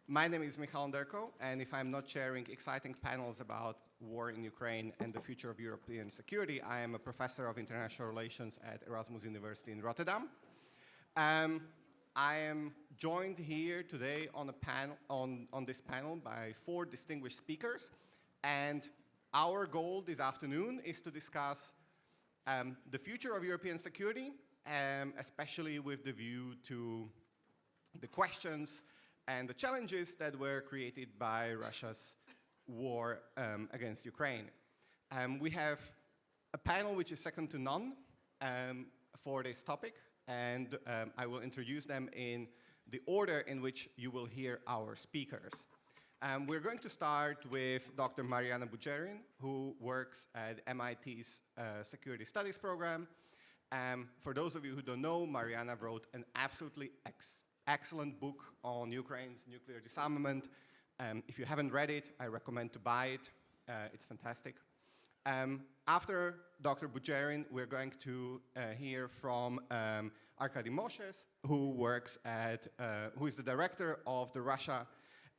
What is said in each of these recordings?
My name is Michal Anderko, and if I'm not chairing exciting panels about war in Ukraine and the future of European security, I am a professor of international relations at Erasmus University in Rotterdam. I am joined here today on a panel, on this panel by 4 distinguished speakers, and our goal this afternoon is to discuss the future of European security, especially with the view to the questions and the challenges that were created by Russia's war against Ukraine. We have a panel which is second to none for this topic, and I will introduce them in the order in which you will hear our speakers. We're going to start with Dr. Mariana Bujerin, who works at MIT's Security Studies program. For those of you who don't know, Mariana wrote an absolutely excellent book on Ukraine's nuclear disarmament. If you haven't read it, I recommend to buy it. It's fantastic. After Dr. Bujerin, we're going to hear from Arkady Moshes, who is the director of the Russia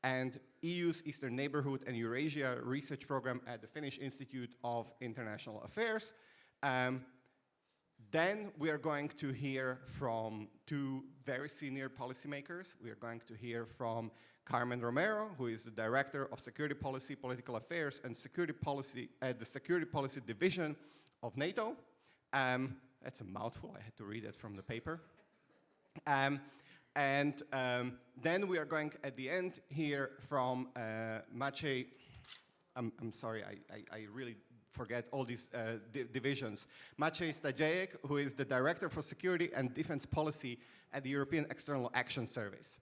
and EU's Eastern Neighborhood and Eurasia Research Program at the Finnish Institute of International Affairs. Then we are going to hear from 2 very senior policymakers. We are going to hear from Carmen Romero, who is the Director of Security Policy, Political Affairs, and Security Policy at the Security Policy Division of NATO. That's a mouthful. I had to read it from the paper. Then we are going, at the end, hear from Maciej. I'm sorry, I really forget all these divisions. Maciej Stadziejek, who is the Director for Security and Defense Policy at the European External Action Service.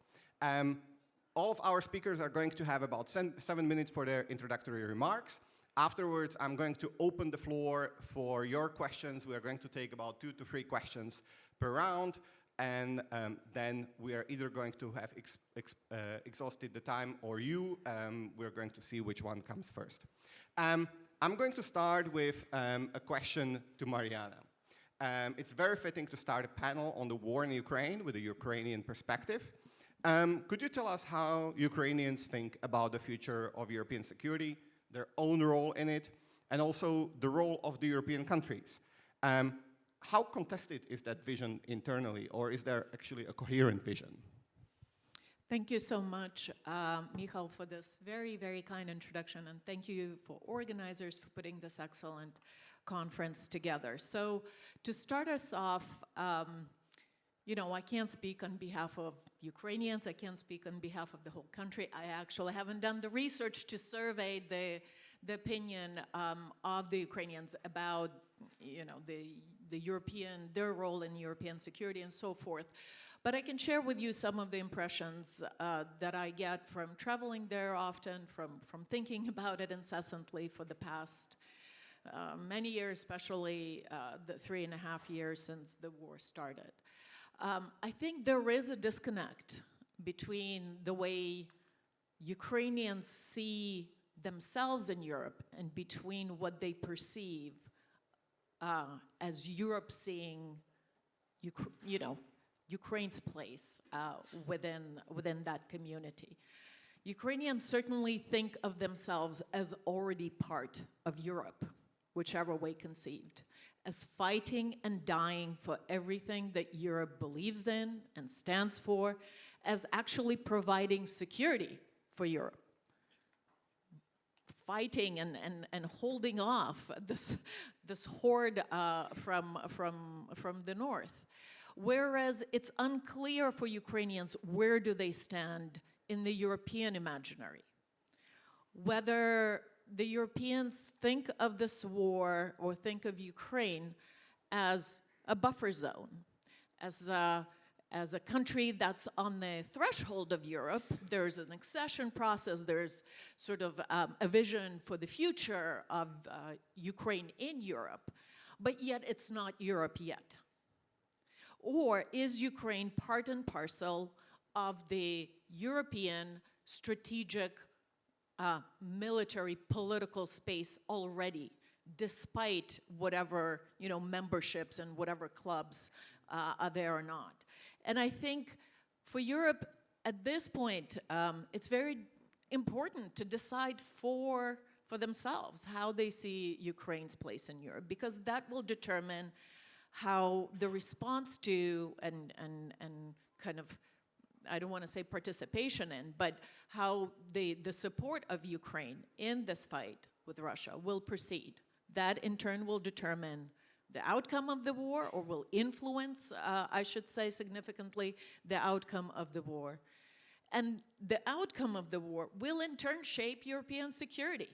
All of our speakers are going to have about 7 minutes for their introductory remarks. Afterwards, I'm going to open the floor for your questions. We are going to take about 2 to 3 questions per round, and then we are either going to have exhausted the time, or we're going to see which one comes first. I'm going to start with a question to Mariana. It's very fitting to start a panel on the war in Ukraine with a Ukrainian perspective. Could you tell us how Ukrainians think about the future of European security, their own role in it, and also the role of the European countries? How contested is that vision internally, or is there actually a coherent vision? Thank you so much, Michal, for this very, very kind introduction, and thank you for organizers for putting this excellent conference together. So to start us off, you know, I can't speak on behalf of Ukrainians, I can't speak on behalf of the whole country. I actually haven't done the research to survey the opinion of the Ukrainians about, you know, their role in European security and so forth. But I can share with you some of the impressions that I get from traveling there often, from thinking about it incessantly for the past many years, especially the 3.5 years since the war started. I think there is a disconnect between the way Ukrainians see themselves in Europe and between what they perceive as Europe seeing, you know, Ukraine's place within that community. Ukrainians certainly think of themselves as already part of Europe, whichever way conceived, as fighting and dying for everything that Europe believes in and stands for, as actually providing security for Europe. Fighting and holding off this horde from the north. Whereas it's unclear for Ukrainians where do they stand in the European imaginary. Whether the Europeans think of this war or think of Ukraine as a buffer zone, as a country that's on the threshold of Europe. There's an accession process, there's sort of a vision for the future of Ukraine in Europe, but yet it's not Europe yet. Or is Ukraine part and parcel of the European strategic military political space already, despite whatever, you know, memberships and whatever clubs are there or not? And I think for Europe, at this point, it's very important to decide for themselves how they see Ukraine's place in Europe, because that will determine how the response to and kind of, I don't want to say participation in, but how the support of Ukraine in this fight with Russia will proceed. That in turn will determine the outcome of the war, or will influence, I should say significantly, the outcome of the war. And the outcome of the war will in turn shape European security.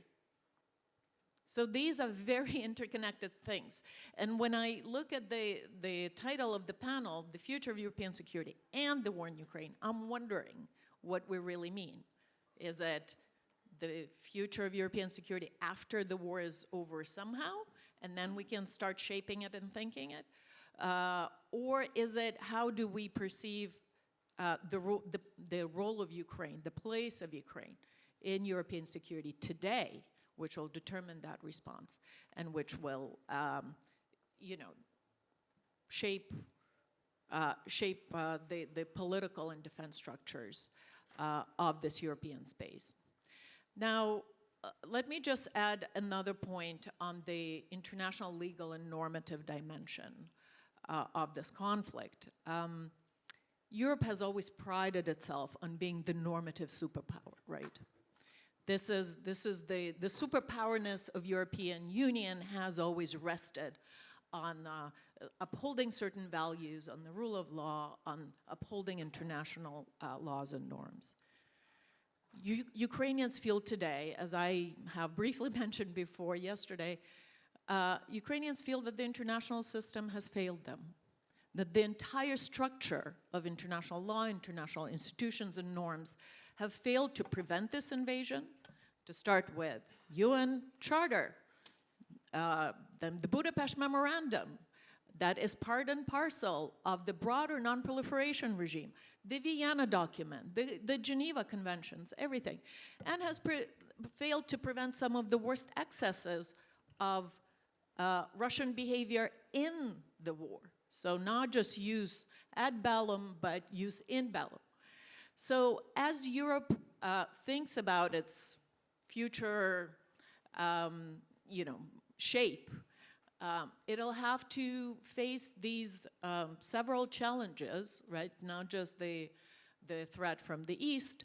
So these are very interconnected things. And when I look at the title of the panel, The Future of European Security and the War in Ukraine, I'm wondering what we really mean. Is it the future of European security after the war is over somehow, and then we can start shaping it and thinking it? Or is it, how do we perceive the role of Ukraine, the place of Ukraine in European security today, which will determine that response, and which will, shape the political and defense structures of this European space. Now, let me just add another point on the international legal and normative dimension of this conflict. Europe has always prided itself on being the normative superpower, right? This is the superpowerness of European Union has always rested on upholding certain values, on the rule of law, on upholding international laws and norms. Ukrainians feel today, as I have briefly mentioned before yesterday, Ukrainians feel that the international system has failed them, that the entire structure of international law, international institutions and norms have failed to prevent this invasion, to start with UN Charter, then the Budapest Memorandum, that is part and parcel of the broader non-proliferation regime, the Vienna document, the Geneva Conventions, everything, and has failed to prevent some of the worst excesses of Russian behavior in the war. So not just use ad bellum, but use in bellum. So as Europe thinks about its future, shape, it'll have to face these several challenges, right? Not just the threat from the East,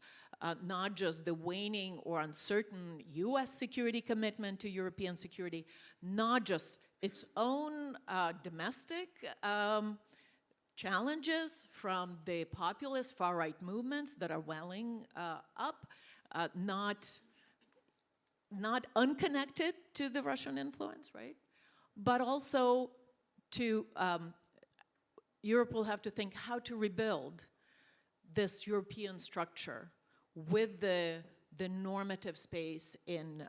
not just the waning or uncertain US security commitment to European security, not just its own domestic challenges from the populist far-right movements that are welling up, not unconnected to the Russian influence, right? But also Europe will have to think how to rebuild this European structure with the normative space in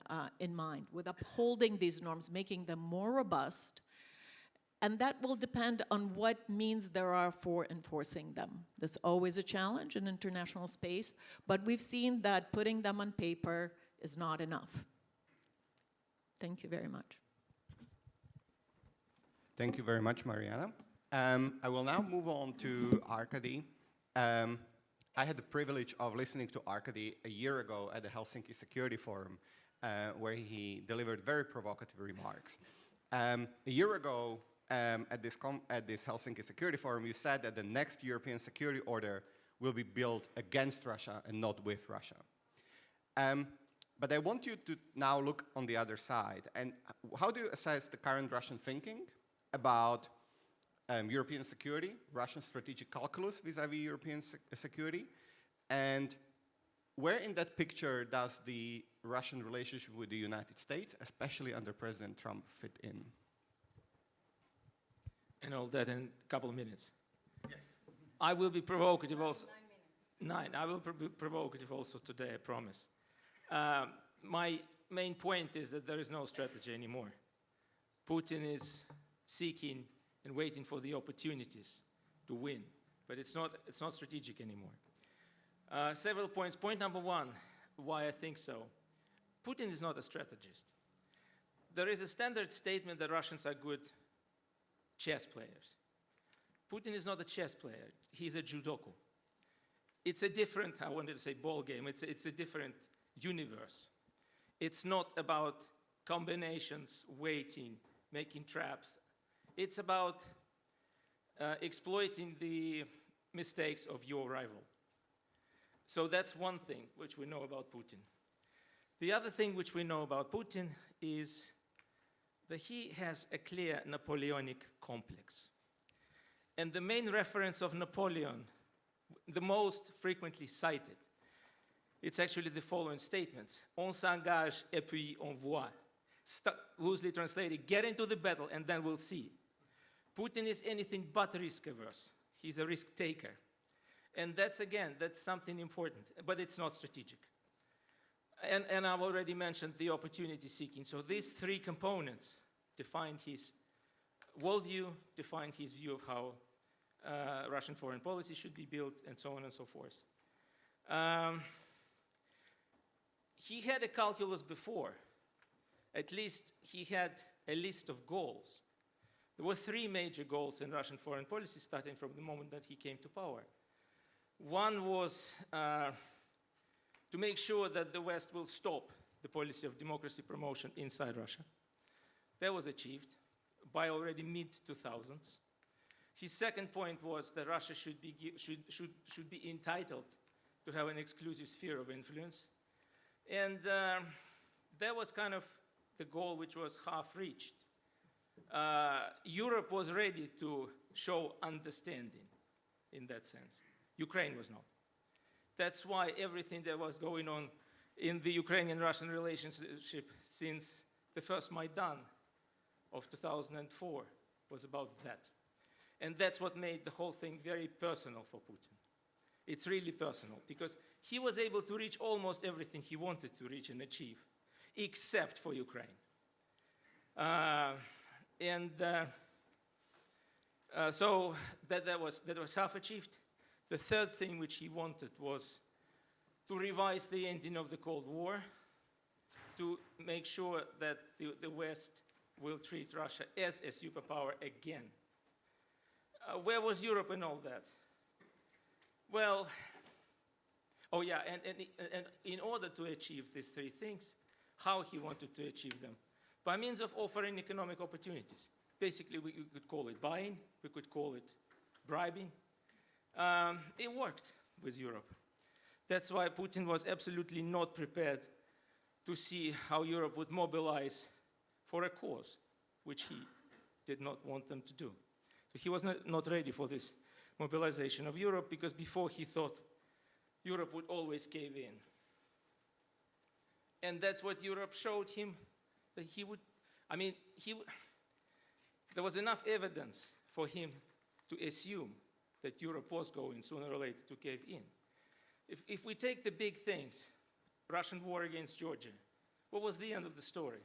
mind, with upholding these norms, making them more robust. And that will depend on what means there are for enforcing them. That's always a challenge in international space, but we've seen that putting them on paper is not enough. Thank you very much. Thank you very much, Mariana. I will now move on to Arkady. I had the privilege of listening to Arkady a year ago at the Helsinki Security Forum, where he delivered very provocative remarks. A year ago, at this Helsinki Security Forum, you said that the next European security order will be built against Russia and not with Russia. But I want you to now look on the other side. And how do you assess the current Russian thinking about European security, Russian strategic calculus vis-à-vis European security? And where in that picture does the Russian relationship with the United States, especially under President Trump, fit in? And all that in a couple of minutes. Yes. I will be provocative also. 9 minutes. 9. I will be provocative also today, I promise. My main point is that there is no strategy anymore. Putin is seeking and waiting for the opportunities to win, but it's not strategic anymore. Several points. Point number 1, why I think so. Putin is not a strategist. There is a standard statement that Russians are good chess players. Putin is not a chess player. He's a judoka. it's a different, I wanted to say ball game, it's a different universe. It's not about combinations, waiting, making traps. It's about exploiting the mistakes of your rival. So that's one thing which we know about Putin. The other thing which we know about Putin is that he has a clear Napoleonic complex. And the main reference of Napoleon, the most frequently cited, it's actually the following statements. On s'engage et puis on voit. Loosely translated, get into the battle and then we'll see. Putin is anything but risk averse. He's a risk taker. And that's, again, that's something important, but it's not strategic. And I've already mentioned the opportunity seeking. So these three components define his worldview, define his view of how Russian foreign policy should be built, and so on and so forth. He had a calculus before. At least he had a list of goals. There were three major goals in Russian foreign policy starting from the moment that he came to power. One was to make sure that the West will stop the policy of democracy promotion inside Russia. That was achieved by already mid-2000s. His second point was that Russia should be entitled to have an exclusive sphere of influence. And that was kind of the goal which was half reached. Europe was ready to show understanding in that sense. Ukraine was not. That's why everything that was going on in the Ukrainian-Russian relationship since the first Maidan of 2004 was about that. And that's what made the whole thing very personal for Putin. It's really personal, because he was able to reach almost everything he wanted to reach and achieve, except for Ukraine. So that was half achieved. The third thing which he wanted was to revise the ending of the Cold War, to make sure that the West will treat Russia as a superpower again. Where was Europe in all that? Well, oh yeah, and in order to achieve these three things, how he wanted to achieve them? By means of offering economic opportunities. Basically, we could call it buying, we could call it bribing. It worked with Europe. That's why Putin was absolutely not prepared to see how Europe would mobilize for a cause, which he did not want them to do. So he was not ready for this mobilization of Europe, because before he thought Europe would always cave in. And that's what Europe showed him, that he would, there was enough evidence for him to assume that Europe was going sooner or later to cave in. If we take the big things, Russian war against Georgia, what was the end of the story?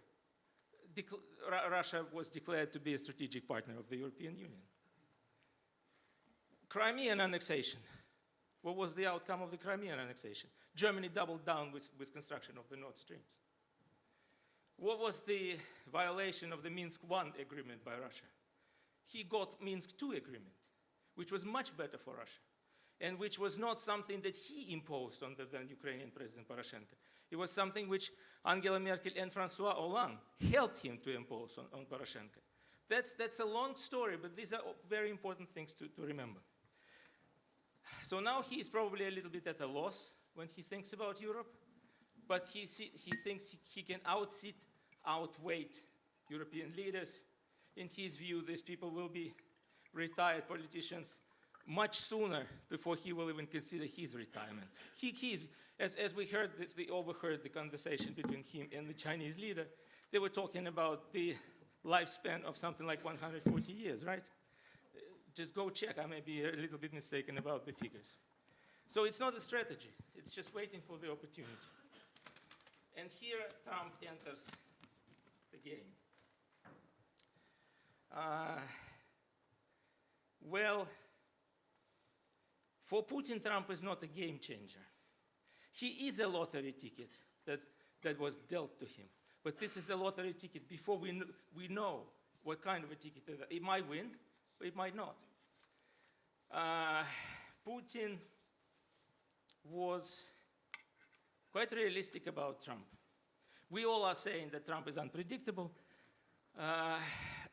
Russia was declared to be a strategic partner of the European Union. Crimean annexation. What was the outcome of the Crimean annexation? Germany doubled down with construction of the Nord Streams. What was the violation of the Minsk I agreement by Russia? He got Minsk II agreement, which was much better for Russia, and which was not something that he imposed on the then Ukrainian President Poroshenko. It was something which Angela Merkel and François Hollande helped him to impose on Poroshenko. That's a long story, but these are very important things to remember. So now he is probably a little bit at a loss when he thinks about Europe, but he thinks he can outweigh European leaders. In his view, these people will be retired politicians much sooner before he will even consider his retirement. As we heard this, they overheard the conversation between him and the Chinese leader. They were talking about the lifespan of something like 140 years, right? Just go check. I may be a little bit mistaken about the figures. So it's not a strategy. It's just waiting for the opportunity. And here Trump enters the game. Well, for Putin, Trump is not a game changer. He is a lottery ticket that was dealt to him. But this is a lottery ticket before we know what kind of a ticket it is. It might win, but it might not. Putin was quite realistic about Trump. We all are saying that Trump is unpredictable.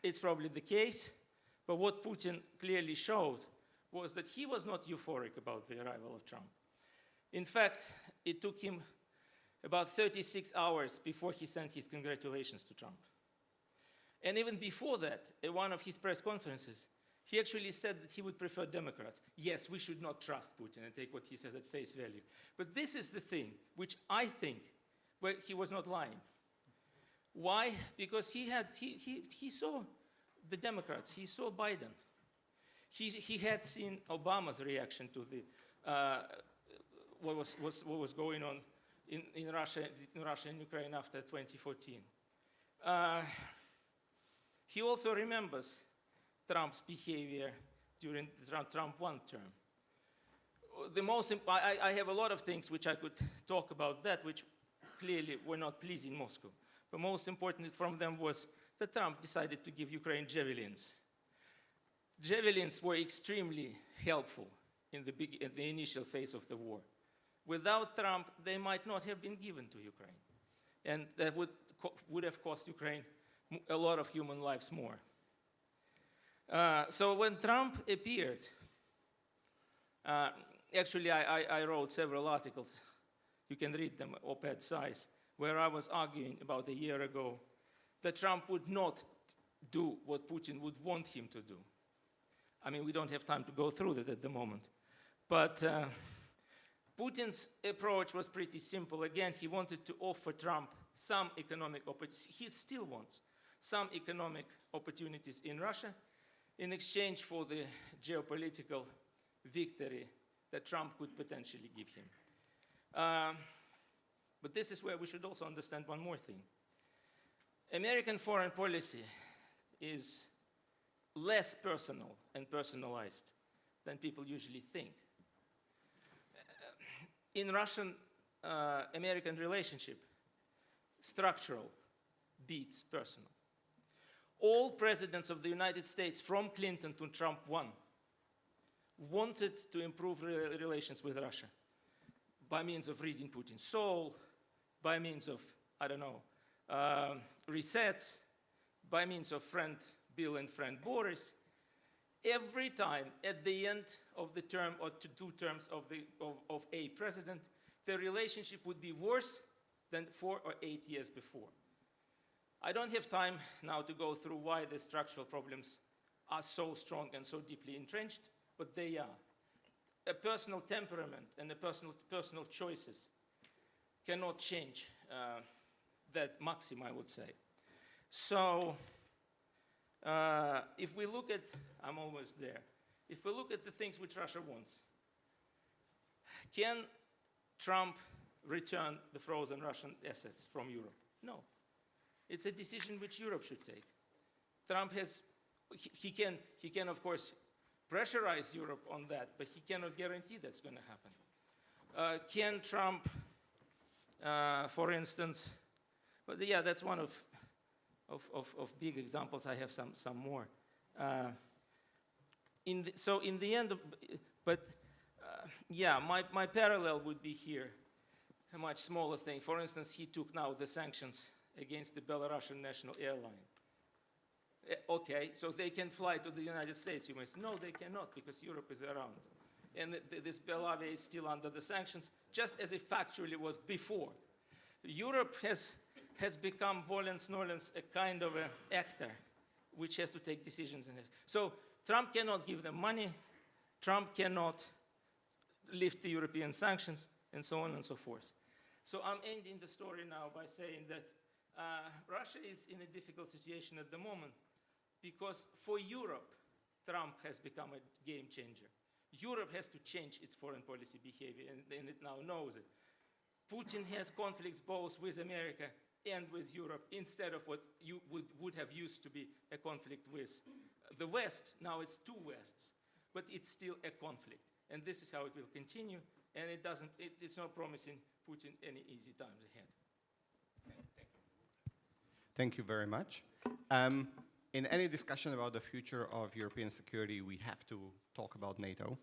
It's probably the case, but what Putin clearly showed was that he was not euphoric about the arrival of Trump. In fact, it took him about 36 hours before he sent his congratulations to Trump. And even before that, at one of his press conferences, he actually said that he would prefer Democrats. Yes, we should not trust Putin and take what he says at face value. But this is the thing, which I think, where he was not lying. Why? Because he saw the Democrats, he saw Biden. He had seen Obama's reaction to what was going on in Russia and Ukraine after 2014. He also remembers Trump's behavior during the Trump 1 term. I have a lot of things which I could talk about that, which clearly were not pleasing Moscow. But most important from them was that Trump decided to give Ukraine javelins. Javelins were extremely helpful in the initial phase of the war. Without Trump, they might not have been given to Ukraine. And that would have cost Ukraine a lot of human lives more. So when Trump appeared, actually I wrote several articles, you can read them, op-ed size, where I was arguing about a year ago that Trump would not do what Putin would want him to do. I mean, we don't have time to go through that at the moment. But Putin's approach was pretty simple. Again, he wanted to offer Trump some economic opportunities. He still wants some economic opportunities in Russia in exchange for the geopolitical victory that Trump could potentially give him. But this is where we should also understand one more thing. American foreign policy is less personal and personalized than people usually think. In Russian-American relationship, structural beats personal. All presidents of the United States, from Clinton to Trump 1, wanted to improve relations with Russia by means of reading Putin's soul, by means of, I don't know, resets, by means of friend Bill and friend Boris. Every time at the end of the term or to 2 terms of a president, the relationship would be worse than 4 or 8 years before. I don't have time now to go through why the structural problems are so strong and so deeply entrenched, but they are. A personal temperament and a personal choices cannot change that maxim, I would say. So if we look at, I'm almost there. If we look at the things which Russia wants, can Trump return the frozen Russian assets from Europe? No. It's a decision which Europe should take. Trump has, he can of course pressurize Europe on that, but he cannot guarantee that's going to happen. Can Trump, for instance, but yeah, that's one of big examples. I have some more. So in the end, yeah, my parallel would be here, a much smaller thing. For instance, he took now the sanctions against the Belarusian national airline. Okay, so they can fly to the United States. You may say, no, they cannot, because Europe is around. And this Belarus is still under the sanctions, just as it factually was before. Europe has become volens nolens, a kind of an actor, which has to take decisions. So Trump cannot give them money. Trump cannot lift the European sanctions, and so on and so forth. So I'm ending the story now by saying that Russia is in a difficult situation at the moment because for Europe, Trump has become a game changer. Europe has to change its foreign policy behavior, and it now knows it. Putin has conflicts both with America and with Europe instead of what you would have used to be a conflict with the West. Now it's 2 Wests, but it's still a conflict. And this is how it will continue, and it's not promising Putin any easy times ahead. Okay, thank you. Thank you very much. In any discussion about the future of European security, we have to talk about NATO,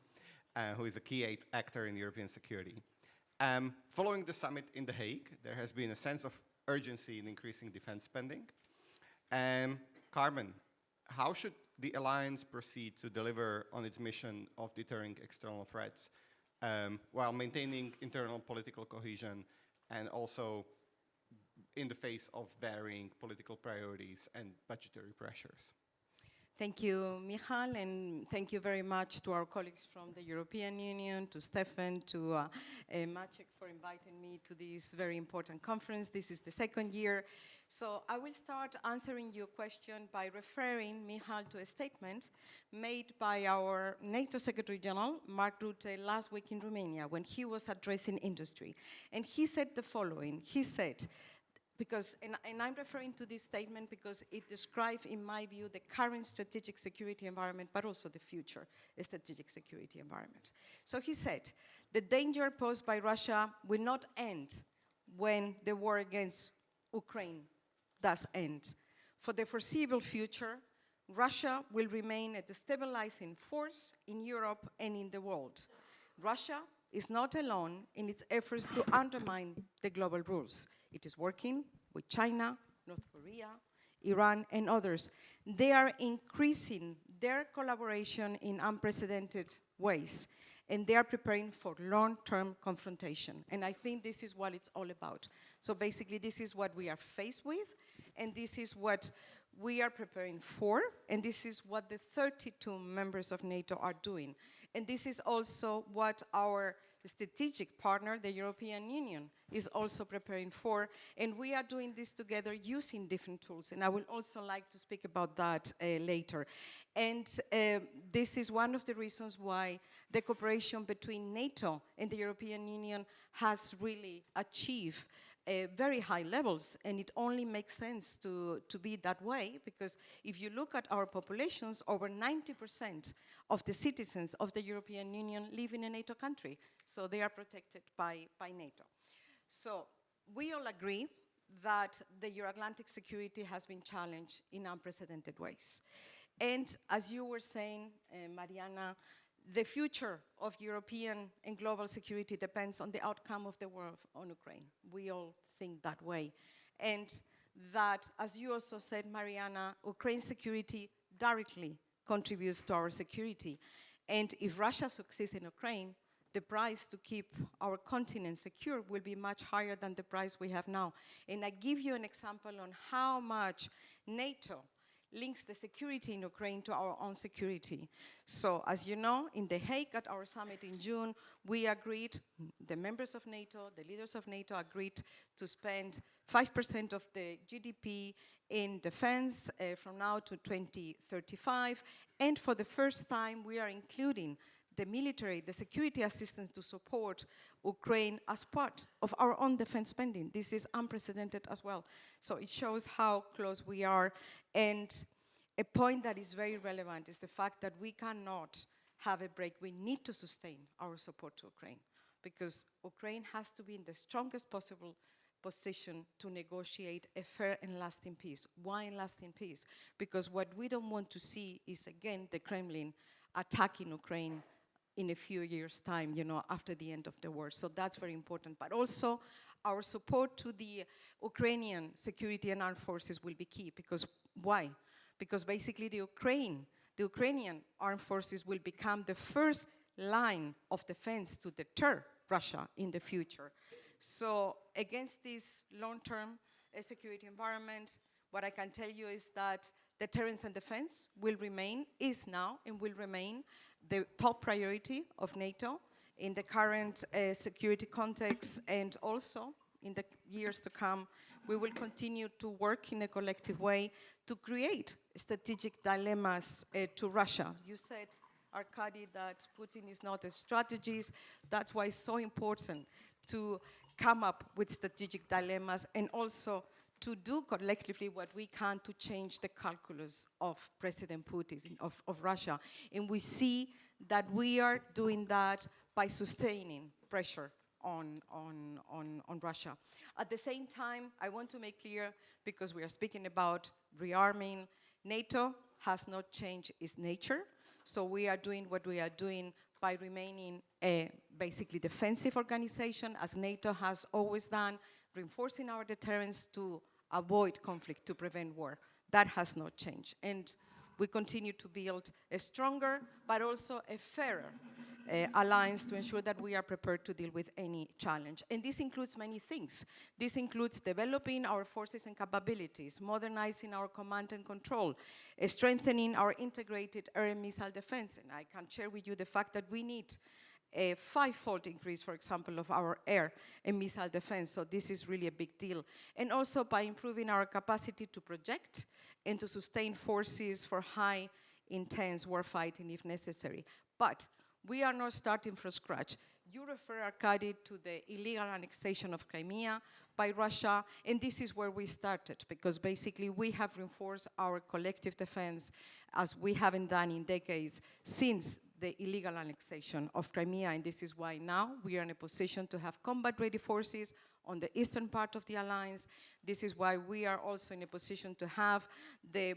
who is a key actor in European security. Following the summit in The Hague, there has been a sense of urgency in increasing defense spending. Carmen, how should the alliance proceed to deliver on its mission of deterring external threats while maintaining internal political cohesion and also in the face of varying political priorities and budgetary pressures? Thank you, Michal, and thank you very much to our colleagues from the European Union, to Stefan, to Maciek for inviting me to this very important conference. This is the second year. So I will start answering your question by referring, Michal, to a statement made by our NATO Secretary General, Mark Rutte, last week in Romania when he was addressing industry. And he said the following. He said, because, and I'm referring to this statement because it describes, in my view, the current strategic security environment, but also the future strategic security environment. So he said, the danger posed by Russia will not end when the war against Ukraine does end. For the foreseeable future, Russia will remain a destabilizing force in Europe and in the world. Russia is not alone in its efforts to undermine the global rules. It is working with China, North Korea, Iran, and others. They are increasing their collaboration in unprecedented ways, and they are preparing for long-term confrontation. And I think this is what it's all about. So basically, this is what we are faced with, and this is what we are preparing for, and this is what the 32 members of NATO are doing. And this is also what our strategic partner, the European Union, is also preparing for. And we are doing this together using different tools. And I will also like to speak about that later. And this is one of the reasons why the cooperation between NATO and the European Union has really achieved very high levels, and it only makes sense to be that way, because if you look at our populations, over 90% of the citizens of the European Union live in a NATO country, so they are protected by NATO. So we all agree that the Euro-Atlantic security has been challenged in unprecedented ways. And as you were saying, Mariana, the future of European and global security depends on the outcome of the war on Ukraine. We all think that way. And that, as you also said, Mariana, Ukraine's security directly contributes to our security. And if Russia succeeds in Ukraine, the price to keep our continent secure will be much higher than the price we have now. And I give you an example on how much NATO links the security in Ukraine to our own security. So, as you know, in The Hague at our summit in June, we agreed, the members of NATO, the leaders of NATO agreed to spend 5% of the GDP in defense from now to 2035. And for the first time, we are including the military, the security assistance to support Ukraine as part of our own defense spending. This is unprecedented as well. So it shows how close we are. And a point that is very relevant is the fact that we cannot have a break. We need to sustain our support to Ukraine, because Ukraine has to be in the strongest possible position to negotiate a fair and lasting peace. Why lasting peace? Because what we don't want to see is, again, the Kremlin attacking Ukraine in a few years' time, you know, after the end of the war. So that's very important. But also, our support to the Ukrainian security and armed forces will be key. Because why? Because basically the Ukrainian armed forces will become the first line of defense to deter Russia in the future. So against this long-term security environment, what I can tell you is that deterrence and defense will remain, is now, and will remain the top priority of NATO in the current security context, and also in the years to come, we will continue to work in a collective way to create strategic dilemmas to Russia. You said, Arkady, that Putin is not a strategist. That's why it's so important to come up with strategic dilemmas and also to do collectively what we can to change the calculus of President Putin, of Russia. And we see that we are doing that by sustaining pressure on Russia. At the same time, I want to make clear, because we are speaking about rearming, NATO has not changed its nature. So we are doing what we are doing by remaining a basically defensive organization, as NATO has always done, reinforcing our deterrence to avoid conflict, to prevent war. That has not changed. And we continue to build a stronger, but also a fairer alliance to ensure that we are prepared to deal with any challenge. And this includes many things. This includes developing our forces and capabilities, modernizing our command and control, strengthening our integrated air and missile defense. And I can share with you the fact that we need a 5-fold increase, for example, of our air and missile defense. So this is really a big deal. And also by improving our capacity to project and to sustain forces for high, intense warfighting if necessary. But we are not starting from scratch. You refer, Arkady, to the illegal annexation of Crimea by Russia, and this is where we started, because basically we have reinforced our collective defense as we haven't done in decades since the illegal annexation of Crimea, and this is why now we are in a position to have combat-ready forces on the eastern part of the alliance. This is why we are also in a position to have the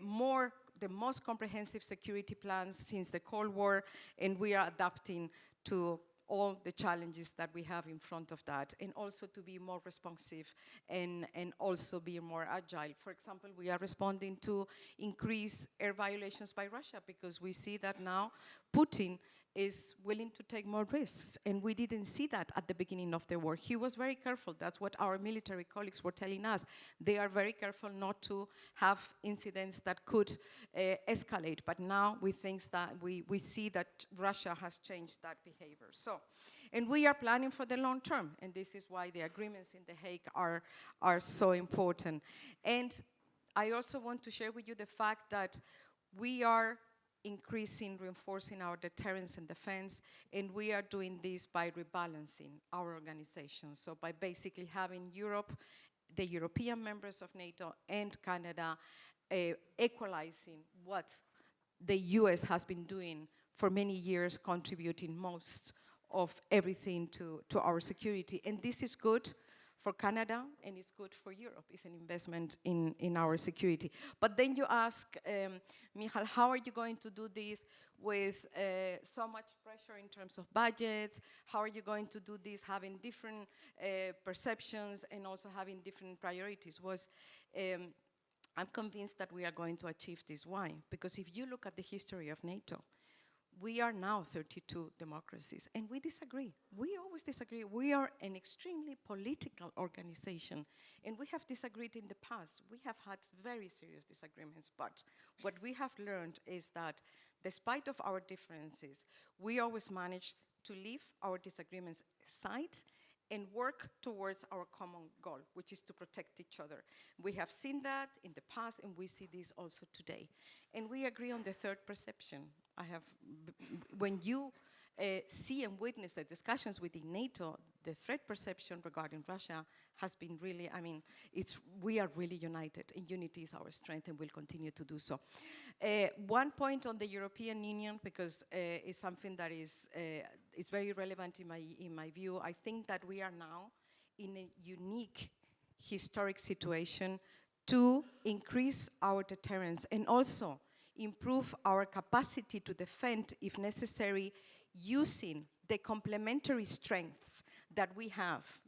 most comprehensive security plans since the Cold War, and we are adapting to all the challenges that we have in front of that, and also to be more responsive and also be more agile. For example, we are responding to increased air violations by Russia because we see that now Putin is willing to take more risks, and we didn't see that at the beginning of the war. He was very careful. That's what our military colleagues were telling us. They are very careful not to have incidents that could escalate, but now we see that Russia has changed that behavior. So, and we are planning for the long term, and this is why the agreements in The Hague are so important. And I also want to share with you the fact that we are reinforcing our deterrence and defense, and we are doing this by rebalancing our organization. So by basically having Europe, the European members of NATO and Canada equalizing what the US has been doing for many years, contributing most of everything to our security. And this is good for Canada, and it's good for Europe. It's an investment in our security. But then you ask, Michal, how are you going to do this with so much pressure in terms of budgets? How are you going to do this having different perceptions and also having different priorities? I'm convinced that we are going to achieve this. Why? Because if you look at the history of NATO, we are now 32 democracies, and we disagree. We always disagree. We are an extremely political organization, and we have disagreed in the past. We have had very serious disagreements, but what we have learned is that despite of our differences, we always manage to leave our disagreements aside and work towards our common goal, which is to protect each other. We have seen that in the past, and we see this also today. And we agree on the third perception. When you see and witness the discussions within NATO, the threat perception regarding Russia has been really, we are really united, and unity is our strength, and we'll continue to do so. One point on the European Union, because it's something that is very relevant in my view. I think that we are now in a unique historic situation to increase our deterrence and also improve our capacity to defend, if necessary, using the complementary strengths that we have,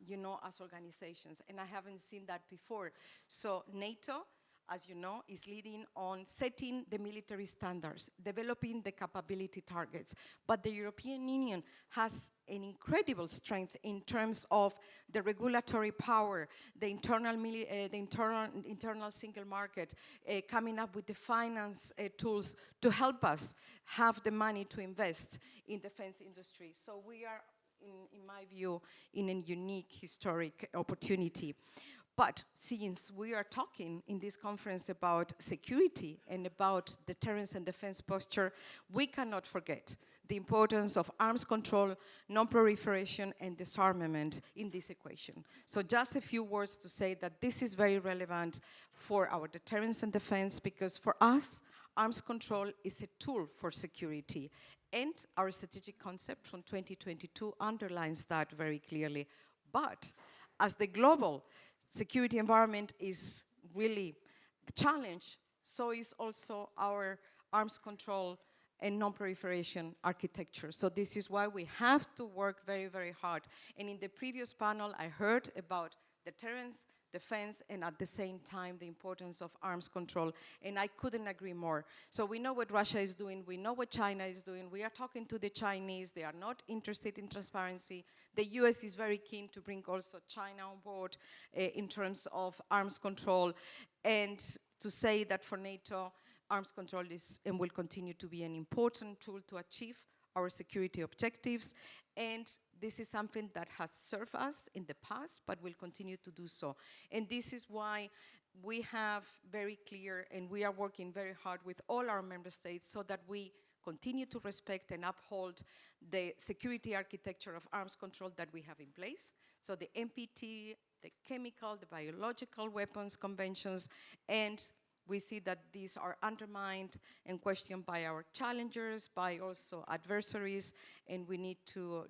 as organizations. And I haven't seen that before. So NATO, as you know, is leading on setting the military standards, developing the capability targets. But the European Union has an incredible strength in terms of the regulatory power, the internal single market, coming up with the finance tools to help us have the money to invest in defense industry. So we are, in my view, in a unique historic opportunity. But since we are talking in this conference about security and about deterrence and defense posture, we cannot forget the importance of arms control, non-proliferation, and disarmament in this equation. So just a few words to say that this is very relevant for our deterrence and defense, because for us, arms control is a tool for security. And our strategic concept from 2022 underlines that very clearly. But as the global security environment is really a challenge, so is also our arms control and non-proliferation architecture. So this is why we have to work very, very hard. And in the previous panel, I heard about deterrence, defense, and at the same time, the importance of arms control. And I couldn't agree more. So we know what Russia is doing. We know what China is doing. We are talking to the Chinese. They are not interested in transparency. The US is very keen to bring also China on board in terms of arms control. And to say that for NATO, arms control is and will continue to be an important tool to achieve our security objectives. And this is something that has served us in the past, but will continue to do so. And this is why we have very clear, and we are working very hard with all our member states so that we continue to respect and uphold the security architecture of arms control that we have in place. So the NPT, the chemical, the biological weapons conventions, and we see that these are undermined and questioned by our challengers, by also adversaries, and we need to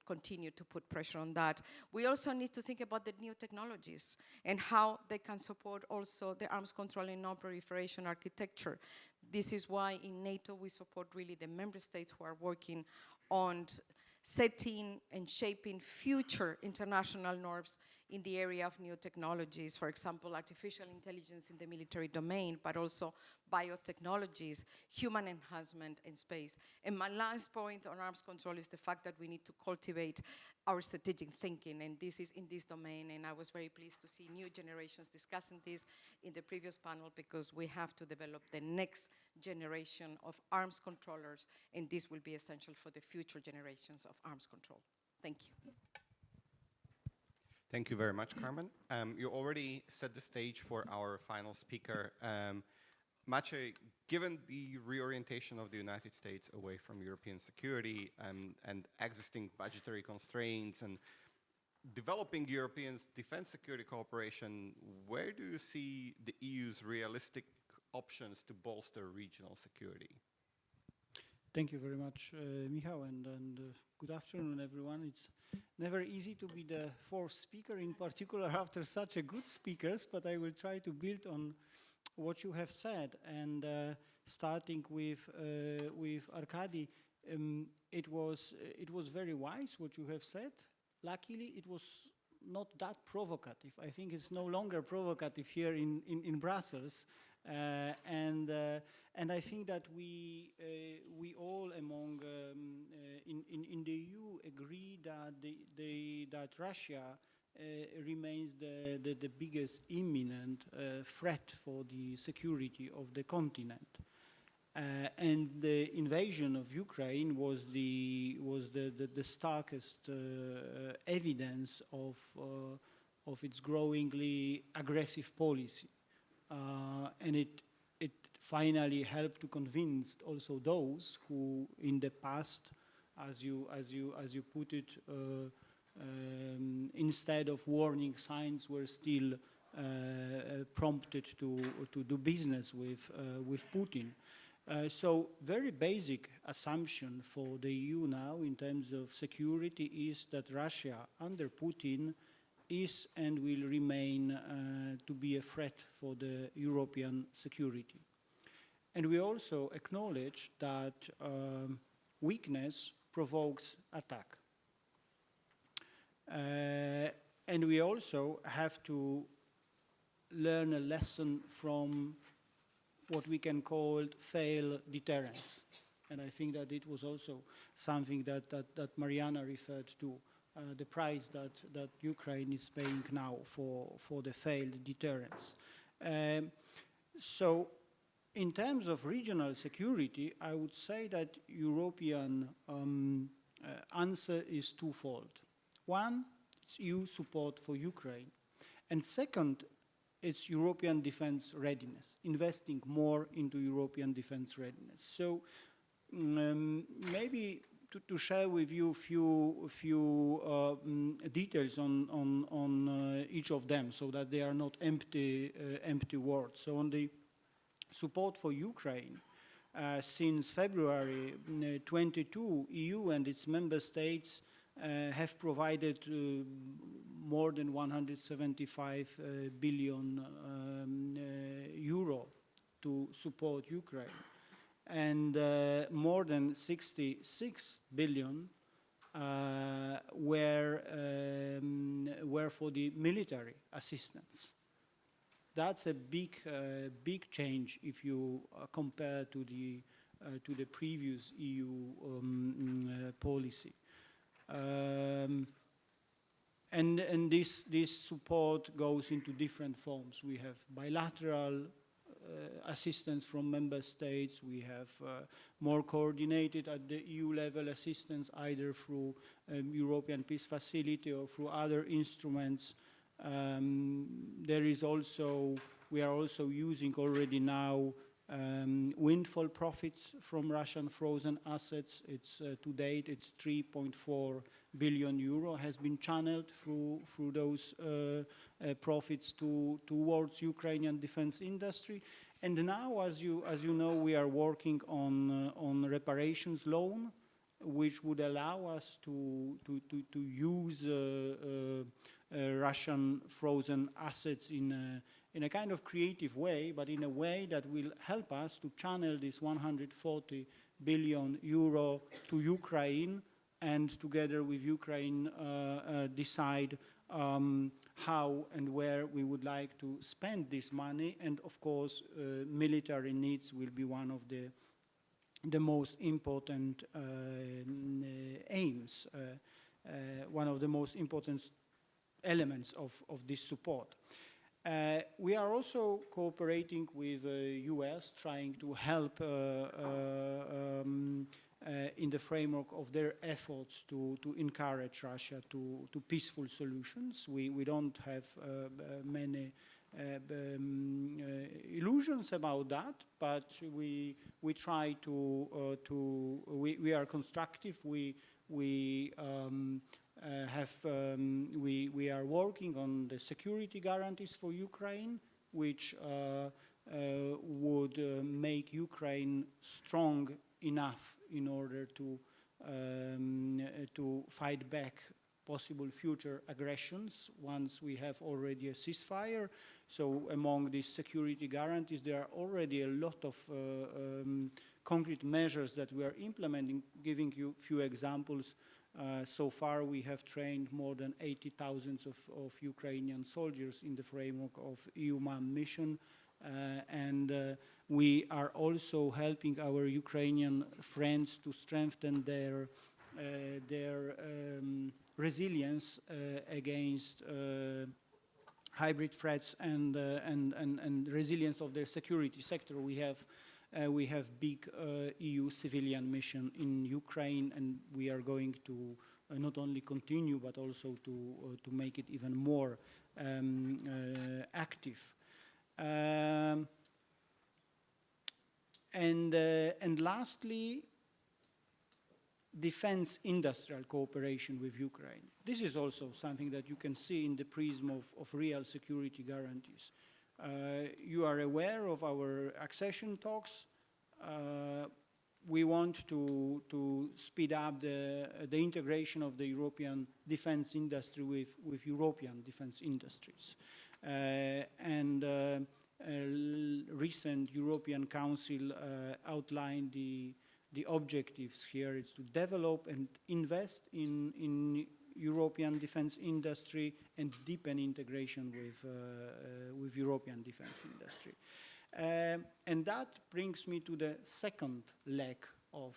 continue to put pressure on that. We also need to think about the new technologies and how they can support also the arms control and non-proliferation architecture. This is why in NATO we support really the member states who are working on setting and shaping future international norms in the area of new technologies, for example, artificial intelligence in the military domain, but also biotechnologies, human enhancement, and space. And my last point on arms control is the fact that we need to cultivate our strategic thinking, and this is in this domain, and I was very pleased to see new generations discussing this in the previous panel, because we have to develop the next generation of arms controllers, and this will be essential for the future generations of arms control. Thank you. Thank you very much, Carmen. You already set the stage for our final speaker. Maciej, given the reorientation of the United States away from European security and existing budgetary constraints and developing European defense security cooperation, where do you see the EU's realistic options to bolster regional security? Thank you very much, Michał, and good afternoon, everyone. It's never easy to be the fourth speaker, in particular after such a good speakers, but I will try to build on what you have said. And starting with Arkady, it was very wise what you have said. Luckily, it was not that provocative. I think it's no longer provocative here in Brussels. And I think that we all among in the EU agree that Russia remains the biggest imminent threat for the security of the continent. And the invasion of Ukraine was the starkest evidence of its growingly aggressive policy. And it finally helped to convince also those who in the past, as you put it, instead of warning signs, were still prompted to do business with Putin. So very basic assumption for the EU now in terms of security is that Russia under Putin is and will remain to be a threat for the European security. And we also acknowledge that weakness provokes attack. And we also have to learn a lesson from what we can call failed deterrence. And I think that it was also something that Mariana referred to. The price that Ukraine is paying now for the failed deterrence. So in terms of regional security, I would say that European answer is twofold. One, it's EU support for Ukraine. And second, it's European defense readiness, investing more into European defense readiness. So maybe to share with you a few details on each of them, so that they are not empty words. So on the support for Ukraine, since February 22, EU and its member states have provided more than 175 billion euro to support Ukraine. and more than 66 billion were for the military assistance. That's a big change if you compare to the previous EU policy. And this support goes into different forms. We have bilateral assistance from member states. We have more coordinated at the EU level assistance, either through European Peace Facility or through other instruments. There is also, we are also using already now windfall profits from Russian frozen assets. It's to date, it's 3.4 billion euro has been channeled through those profits towards Ukrainian defense industry. And now, as you know, we are working on reparations loan, which would allow us to use Russian frozen assets in a kind of creative way, but in a way that will help us to channel this 140 billion euro to Ukraine, and together with Ukraine decide how and where we would like to spend this money. And of course, military needs will be one of the most important aims, one of the most important elements of this support. We are also cooperating with the US, trying to help in the framework of their efforts to encourage Russia to peaceful solutions. We don't have many illusions about that, but we try we are constructive. We are working on the security guarantees for Ukraine, which would make Ukraine strong enough in order to fight back possible future aggressions once we have already a ceasefire. So among these security guarantees, there are already a lot of concrete measures that we are implementing. Giving you a few examples, so far we have trained more than 80,000 of Ukrainian soldiers in the framework of EUMAM mission. And we are also helping our Ukrainian friends to strengthen their resilience against hybrid threats and resilience of their security sector. We have big EU civilian mission in Ukraine, and we are going to not only continue but also to make it even more active. And lastly, defense industrial cooperation with Ukraine. This is also something that you can see in the prism of real security guarantees. You are aware of our accession talks. We want to speed up the integration of the European defense industry with European defense industries. Recent European Council outlined the objectives here. It's to develop and invest in European defense industry and deepen integration with European defense industry. And that brings me to the second leg of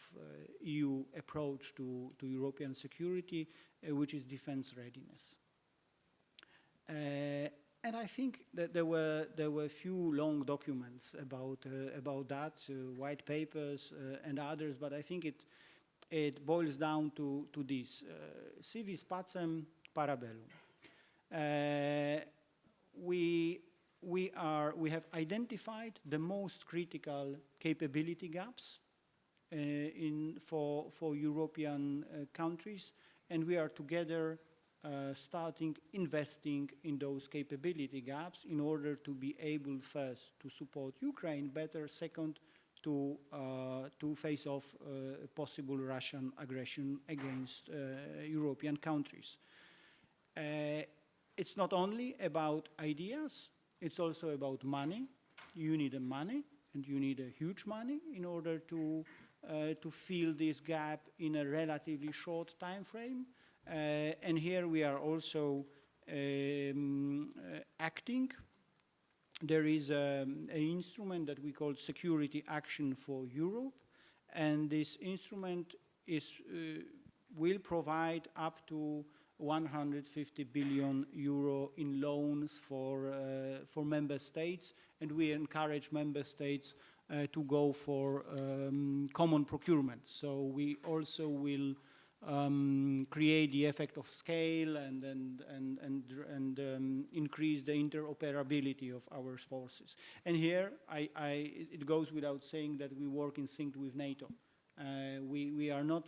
EU approach to European security, which is defense readiness. And I think that there were a few long documents about that, white papers and others, but I think it boils down to this: si vis pacem para bellum. We have identified the most critical capability gaps for European countries, and we are together starting investing in those capability gaps in order to be able, first, to support Ukraine better, second, to face off possible Russian aggression against European countries. It's not only about ideas, it's also about money. You need money, and you need a huge money in order to fill this gap in a relatively short time frame. And here we are also acting. There is an instrument that we call Security Action for Europe, and this instrument will provide up to 150 billion euro in loans for member states, and we encourage member states to go for common procurement. So we also will create the effect of scale and increase the interoperability of our forces. And here, it goes without saying that we work in sync with NATO. We are not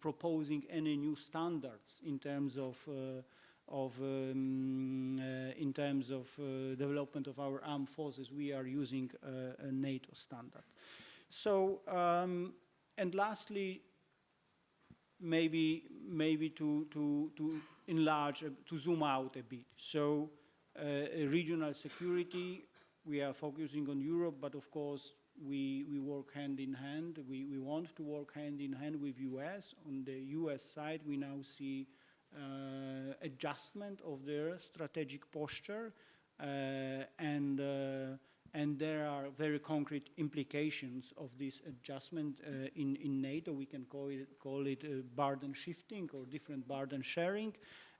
proposing any new standards in terms of development of our armed forces. We are using a NATO standard. So, and lastly, maybe to enlarge, to zoom out a bit. So, regional security, we are focusing on Europe, but of course, we work hand in hand. We want to work hand in hand with US. On the US side, we now see adjustment of their strategic posture, and there are very concrete implications of this adjustment in NATO. We can call it burden shifting or different burden sharing.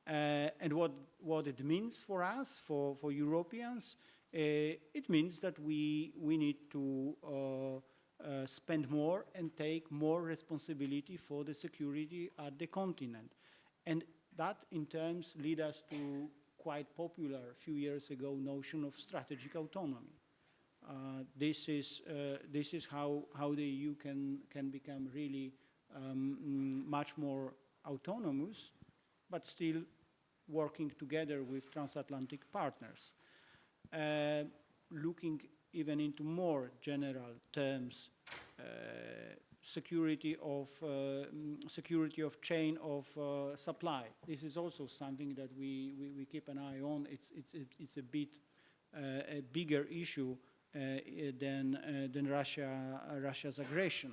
And what it means for us, for Europeans, it means that we need to spend more and take more responsibility for the security at the continent. And that in terms lead us to quite popular a few years ago notion of strategic autonomy. This is how the EU can become really much more autonomous, but still working together with transatlantic partners. Looking even into more general terms, security of chain of supply. This is also something that we keep an eye on. It's a bit a bigger issue than Russia's aggression.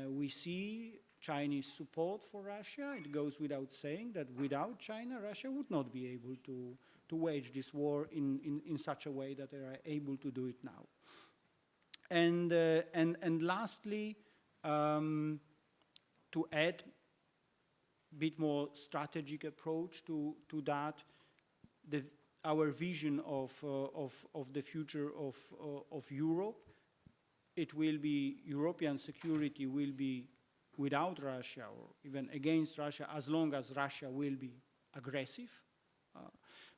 We see Chinese support for Russia. It goes without saying that without China, Russia would not be able to wage this war in such a way that they are able to do it now. And lastly, to add a bit more strategic approach to that, our vision of the future of Europe, it will be, European security will be without Russia or even against Russia as long as Russia will be aggressive.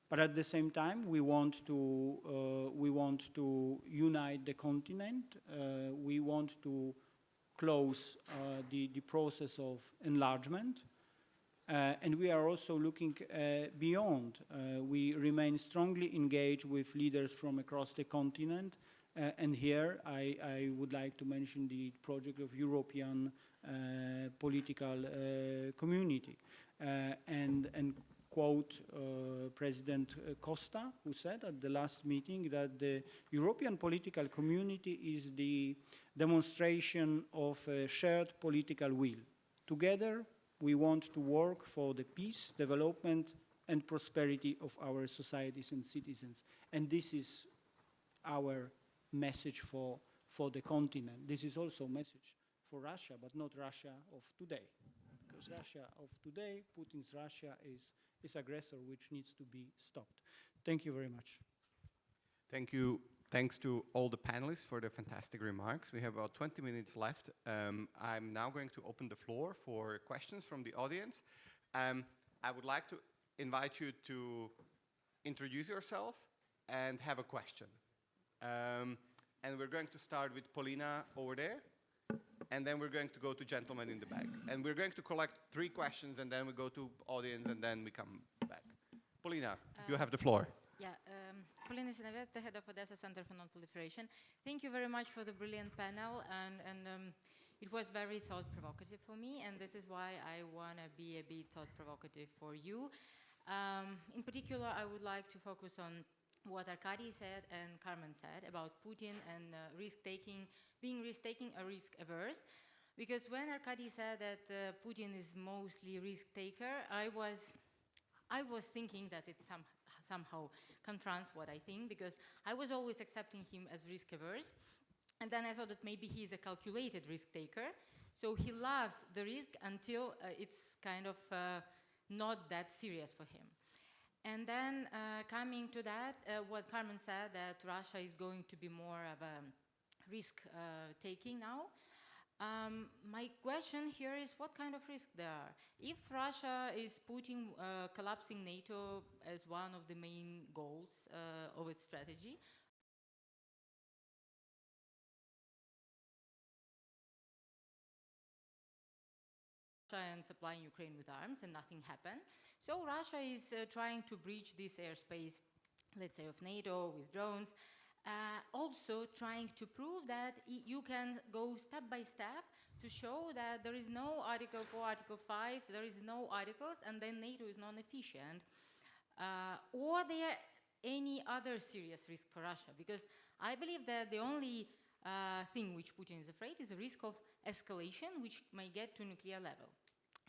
But at the same time, we want to unite the continent. We want to close the process of enlargement. And we are also looking beyond. We remain strongly engaged with leaders from across the continent. And here I would like to mention the project of European political community and quote President Costa, who said at the last meeting that the European political community is the demonstration of a shared political will. Together, we want to work for the peace, development, and prosperity of our societies and citizens. And this is our message for the continent. This is also a message for Russia, but not Russia of today. Because Russia of today, Putin's Russia, is aggressor, which needs to be stopped. Thank you very much. Thank you. Thanks to all the panelists for their fantastic remarks. We have about 20 minutes left. I'm now going to open the floor for questions from the audience. I would like to invite you to introduce yourself and have a question. And we're going to start with Polina over there. And then we're going to go to gentlemen in the back. And we're going to collect 3 questions, and then we go to audience, and then we come back. Polina, you have the floor. Yeah, Polina Sinavet, the head of Odessa Center for Non-Proliferation. Thank you very much for the brilliant panel, and it was very thought-provocative for me, and this is why I want to be a bit thought-provocative for you. In particular, I would like to focus on what Arkady said and Carmen said about Putin and risk-taking, being risk-taking or risk-averse. Because when Arkady said that Putin is mostly risk-taker, I was thinking that it somehow confronts what I think, because I was always accepting him as risk-averse. And then I thought that maybe he's a calculated risk-taker. So he loves the risk until it's kind of not that serious for him. And then coming to that, what Carmen said, that Russia is going to be more of a risk-taking now. My question here is what kind of risk there are? If Russia is putting collapsing NATO as one of the main goals of its strategy, and supplying Ukraine with arms and nothing happened. So Russia is trying to breach this airspace, let's say, of NATO with drones, also trying to prove that you can go step by step to show that there is no Article 4, Article 5, there is no articles, and then NATO is non-efficient. Or there any other serious risk for Russia? Because I believe that the only thing which Putin is afraid is the risk of escalation, which may get to nuclear level.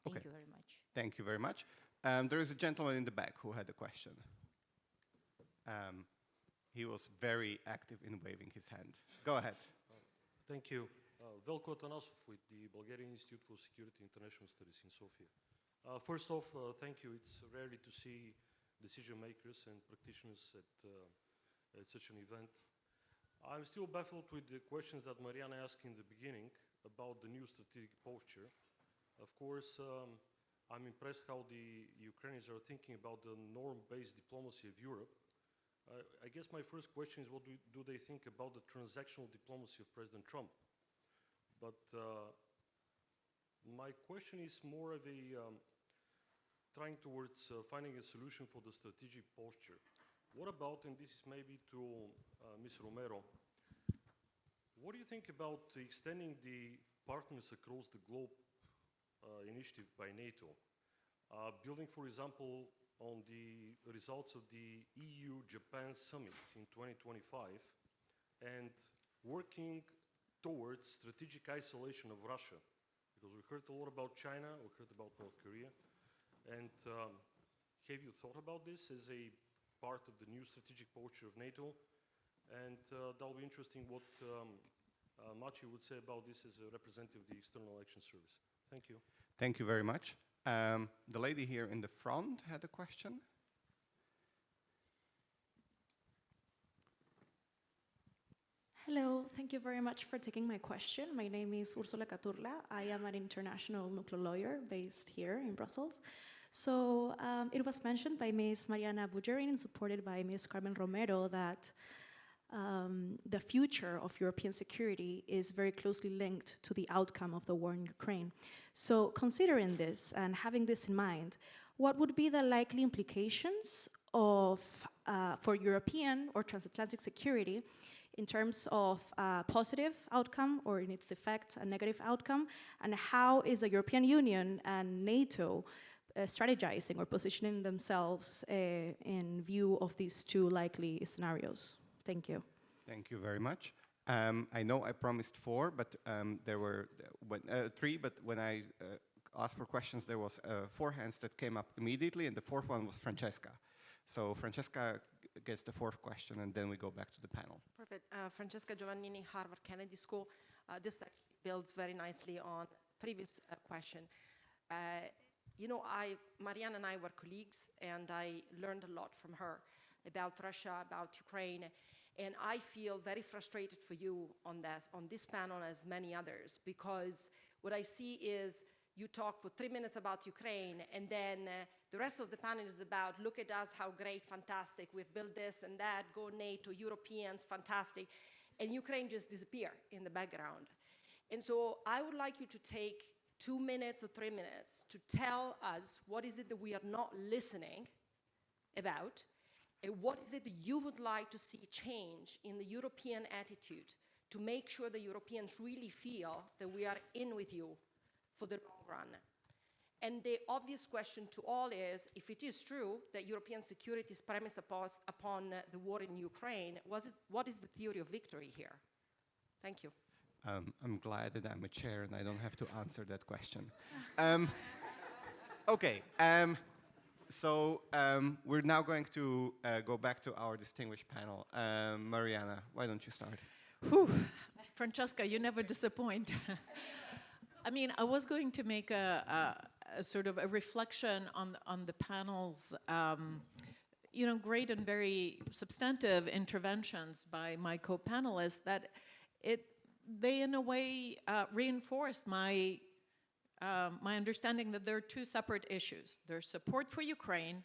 Thank you very much. Thank you very much. There is a gentleman in the back who had a question. He was very active in waving his hand. Go ahead. Thank you. Velko Atanasov with the Bulgarian Institute for Security International Studies in Sofia. First off, thank you. It's rare to see decision makers and practitioners at such an event. I'm still baffled with the questions that Mariana asked in the beginning about the new strategic posture. Of course, I'm impressed how the Ukrainians are thinking about the norm-based diplomacy of Europe. I guess my first question is, what do they think about the transactional diplomacy of President Trump? But my question is more of a trying towards finding a solution for the strategic posture. What about, and this is maybe to Ms. Romero, what do you think about extending the partners across the globe initiative by NATO? Building, for example, on the results of the EU-Japan summit in 2025 and working towards strategic isolation of Russia. Because we heard a lot about China, we heard about North Korea. And have you thought about this as a part of the new strategic posture of NATO? And that'll be interesting what Maciej would say about this as a representative of the External Action Service. Thank you. Thank you very much. The lady here in the front had a question. Hello, thank you very much for taking my question. My name is Ursula Caturla. I am an international nuclear lawyer based here in Brussels. So it was mentioned by Ms. Mariana Bujerin and supported by Ms. Carmen Romero that the future of European security is very closely linked to the outcome of the war in Ukraine. So considering this and having this in mind, what would be the likely implications of, for European or transatlantic security in terms of a positive outcome or in its effect a negative outcome, and how is the European Union and NATO strategizing or positioning themselves in view of these two likely scenarios? Thank you. Thank you very much. I know I promised four, but there were three, but when I asked for questions, there was 4 hands that came up immediately, and the fourth one was Francesca. So Francesca gets the fourth question, and then we go back to the panel. Perfect. Francesca Giovannini, Harvard Kennedy School. This actually builds very nicely on previous question. You know, Mariana and I were colleagues, and I learned a lot from her about Russia, about Ukraine, and I feel very frustrated for you on this panel as many others, because what I see is you talk for 3 minutes about Ukraine, and then the rest of the panel is about, look at us, how great, fantastic, we've built this and that, go NATO, Europeans, fantastic, and Ukraine just disappear in the background. And so I would like you to take 2 minutes or 3 minutes to tell us what is it that we are not listening about, and what is it that you would like to see change in the European attitude to make sure the Europeans really feel that we are in with you for the long run. And the obvious question to all is, if it is true that European security is premised upon the war in Ukraine, what is the theory of victory here? Thank you. I'm glad that I'm a chair and I don't have to answer that question. Okay, so we're now going to go back to our distinguished panel. Mariana, why don't you start? Whew. Francesca, you never disappoint. I mean, I was going to make a sort of a reflection on the panel's, you know, great and very substantive interventions by my co-panelists, that they in a way reinforced my my understanding that there are two separate issues. There's support for Ukraine,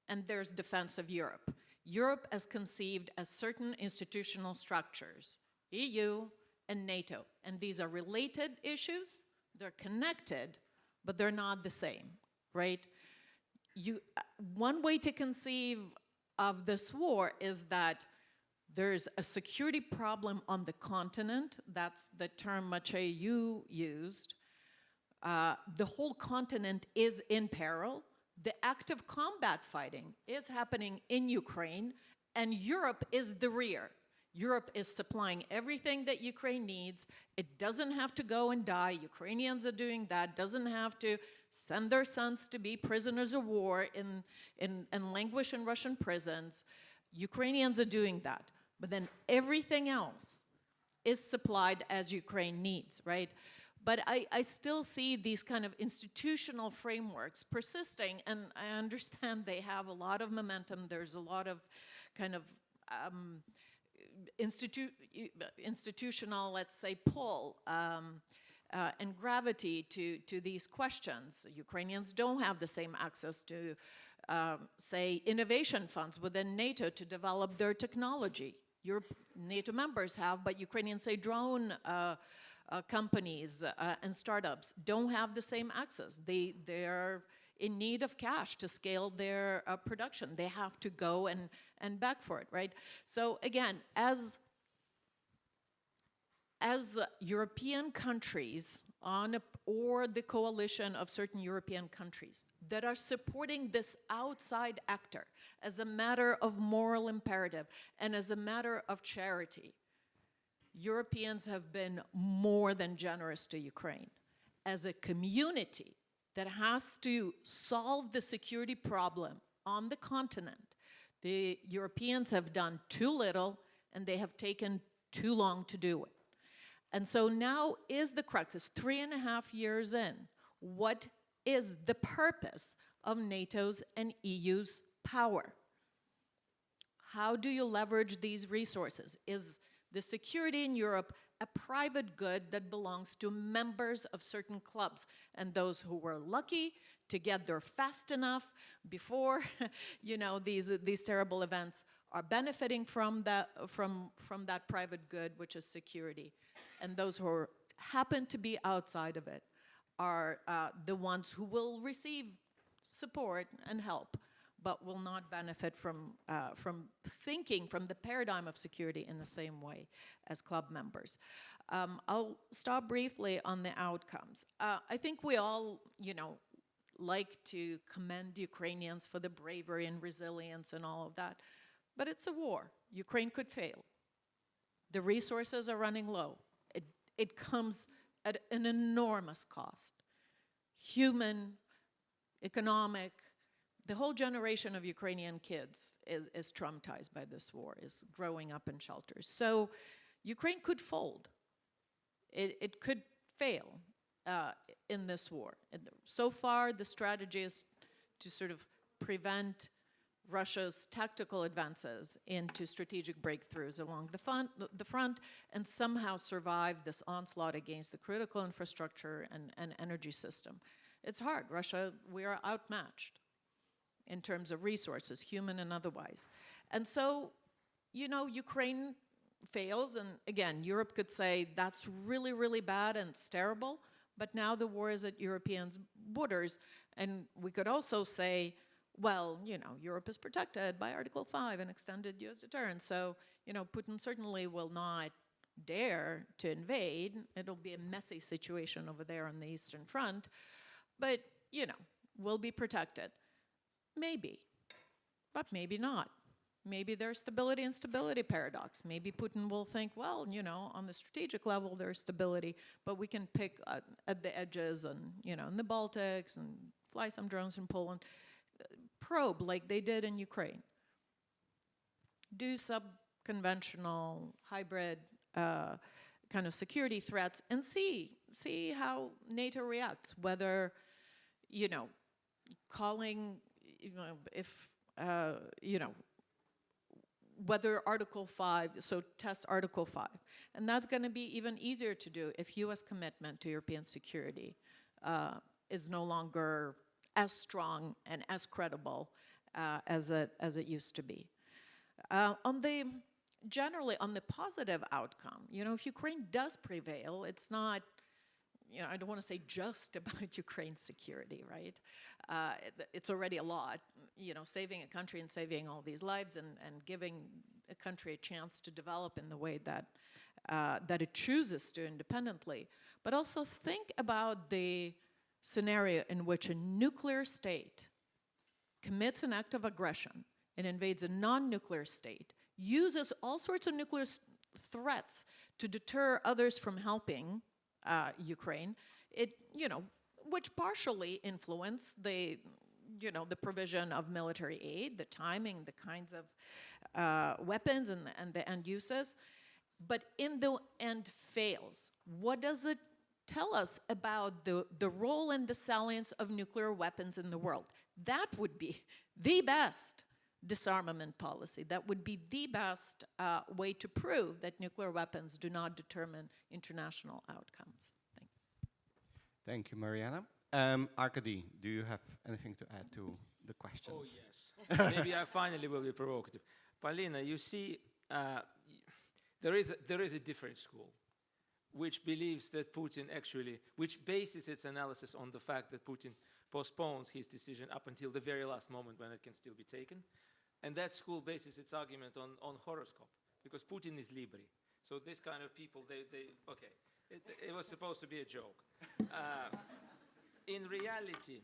and there's defense of Europe. Europe as conceived as certain institutional structures, EU and NATO. And these are related issues, they're connected, but they're not the same, right? One way to conceive of this war is that there's a security problem on the continent. That's the term, Maciej, you used. The whole continent is in peril. The active combat fighting is happening in Ukraine, and Europe is the rear. Europe is supplying everything that Ukraine needs. It doesn't have to go and die. Ukrainians are doing that. Doesn't have to send their sons to be prisoners of war and languish in Russian prisons. Ukrainians are doing that. But then everything else is supplied as Ukraine needs, right? But I still see these kind of institutional frameworks persisting, and I understand they have a lot of momentum. There's a lot of kind of institutional, let's say, pull and gravity to these questions. Ukrainians don't have the same access to, say, innovation funds within NATO to develop their technology. NATO members have, but Ukrainians, say, drone companies and startups don't have the same access. They're in need of cash to scale their production. They have to go and beg for it, right? So again, as European countries or the coalition of certain European countries that are supporting this outside actor as a matter of moral imperative and as a matter of charity, Europeans have been more than generous to Ukraine. As a community that has to solve the security problem on the continent, the Europeans have done too little and they have taken too long to do it. And so now is the crux. It's 3.5 years in. What is the purpose of NATO's and EU's power? How do you leverage these resources? Is the security in Europe a private good that belongs to members of certain clubs and those who were lucky to get there fast enough before you know, these terrible events are benefiting from that private good, which is security. And those who happen to be outside of it are the ones who will receive support and help, but will not benefit from thinking from the paradigm of security in the same way as club members. I'll stop briefly on the outcomes. I think we all, you know, like to commend Ukrainians for the bravery and resilience and all of that, but it's a war. Ukraine could fail. The resources are running low. It comes at an enormous cost. Human, economic. The whole generation of Ukrainian kids is traumatized by this war, is growing up in shelters. So Ukraine could fold. It could fail in this war. So far, the strategy is to sort of prevent Russia's tactical advances into strategic breakthroughs along the front and somehow survive this onslaught against the critical infrastructure and energy system. It's hard. Russia, we are outmatched in terms of resources, human and otherwise. And so, you know, Ukraine fails, and again, Europe could say that's really, really bad and it's terrible, but now the war is at European borders, and we could also say, well, you know, Europe is protected by Article 5 and extended US deterrence, so, you know, Putin certainly will not dare to invade. It'll be a messy situation over there on the Eastern Front. But will be protected. Maybe, but maybe not. Maybe there's stability and stability paradox. Maybe Putin will think, well, on the strategic level there's stability, but we can pick at the edges and, in the Baltics and fly some drones in Poland. Probe like they did in Ukraine. Do sub-conventional, hybrid kind of security threats and see how NATO reacts, whether, calling, if, whether Article 5, so test Article 5. And that's going to be even easier to do if U.S. commitment to European security is no longer as strong and as credible as it used to be. Generally, on the positive outcome, if Ukraine does prevail, it's not, I don't want to say just about Ukraine's security, right? It's already a lot, saving a country and saving all these lives and giving a country a chance to develop in the way that it chooses to independently. But also think about the scenario in which a nuclear state commits an act of aggression and invades a non-nuclear state, uses all sorts of nuclear threats to deter others from helping Ukraine, which partially influence the provision of military aid, the timing, the kinds of weapons and the end uses, but in the end fails. What does it tell us about the role and the salience of nuclear weapons in the world? That would be the best disarmament policy. That would be the best way to prove that nuclear weapons do not determine international outcomes. Thank you. Thank you, Mariana. Arkady, do you have anything to add to the questions? Oh, yes. Maybe I finally will be provocative. Paulina, you see, there is a different school which believes that Putin actually, which bases its analysis on the fact that Putin postpones his decision up until the very last moment when it can still be taken. And that school bases its argument on horoscope, because Putin is Libra. So this kind of people, okay, it was supposed to be a joke. In reality,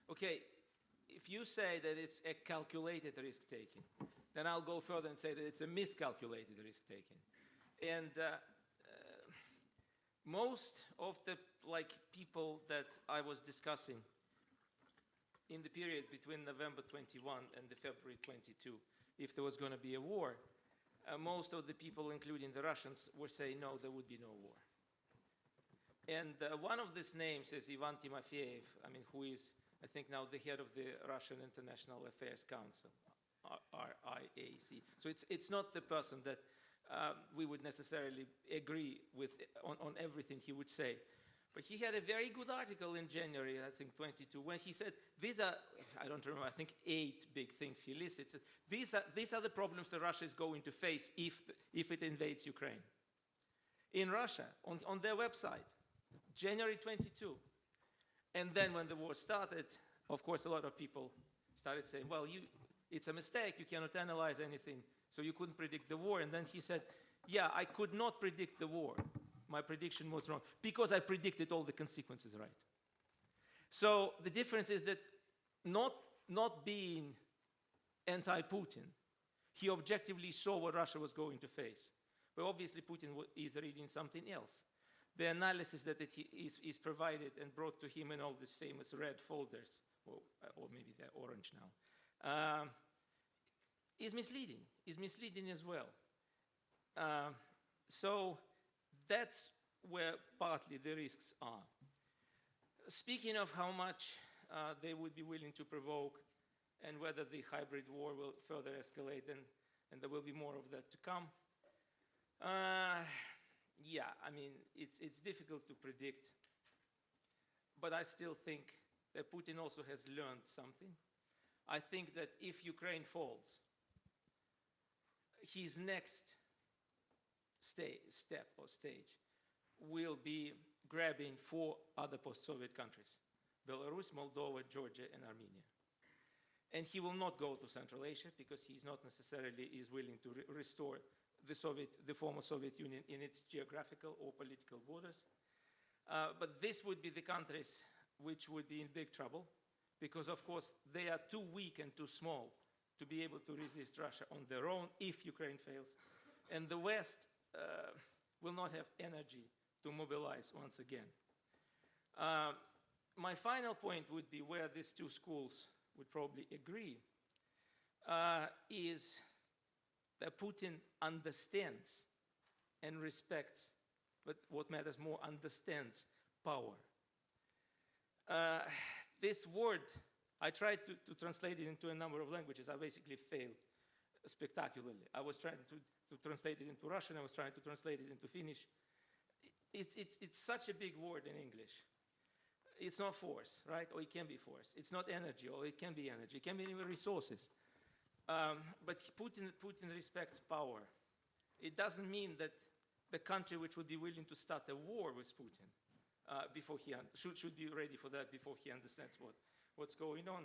okay, if you say that it's a calculated risk-taking, then I'll go further and say that it's a miscalculated risk-taking. And most of the people that I was discussing in the period between November 21 and the February 22, if there was going to be a war, most of the people, including the Russians, were saying, no, there would be no war. And one of these names is Ivan Timofeyev, who is, I think, now the head of the Russian International Affairs Council, RIAC. So it's not the person that we would necessarily agree with on everything he would say. But he had a very good article in January, I think 22, when he said, these are, I don't remember, I think 8 big things he listed. Said, these are the problems that Russia is going to face if it invades Ukraine. In Russia, on their website, January 22. And then when the war started, of course, a lot of people started saying, well, it's a mistake, you cannot analyze anything, so you couldn't predict the war. And then he said, yeah, I could not predict the war. My prediction was wrong, because I predicted all the consequences right. So the difference is that not being anti-Putin, he objectively saw what Russia was going to face. But obviously Putin is reading something else. The analysis that is provided and brought to him in all these famous red folders, or maybe they're orange now, is misleading as well. So that's where partly the risks are. Speaking of how much they would be willing to provoke and whether the hybrid war will further escalate, and there will be more of that to come. Yeah, it's difficult to predict, but I still think that Putin also has learned something. I think that if Ukraine falls, his next step or stage will be grabbing 4 other post-Soviet countries: Belarus, Moldova, Georgia, and Armenia. And he will not go to Central Asia, because he's not necessarily willing to restore the former Soviet Union in its geographical or political borders. But this would be the countries which would be in big trouble, because of course they are too weak and too small to be able to resist Russia on their own if Ukraine fails. And the West will not have energy to mobilize once again. My final point would be where these two schools would probably agree, is that Putin understands and respects, but what matters more, understands power. This word, I tried to translate it into a number of languages. I basically failed spectacularly. I was trying to translate it into Russian. I was trying to translate it into Finnish. It's such a big word in English. It's not force, right? Or it can be force. It's not energy, or it can be energy. It can be even resources. But Putin respects power. It doesn't mean that the country which would be willing to start a war with Putin before he should be ready for that before he understands what's going on.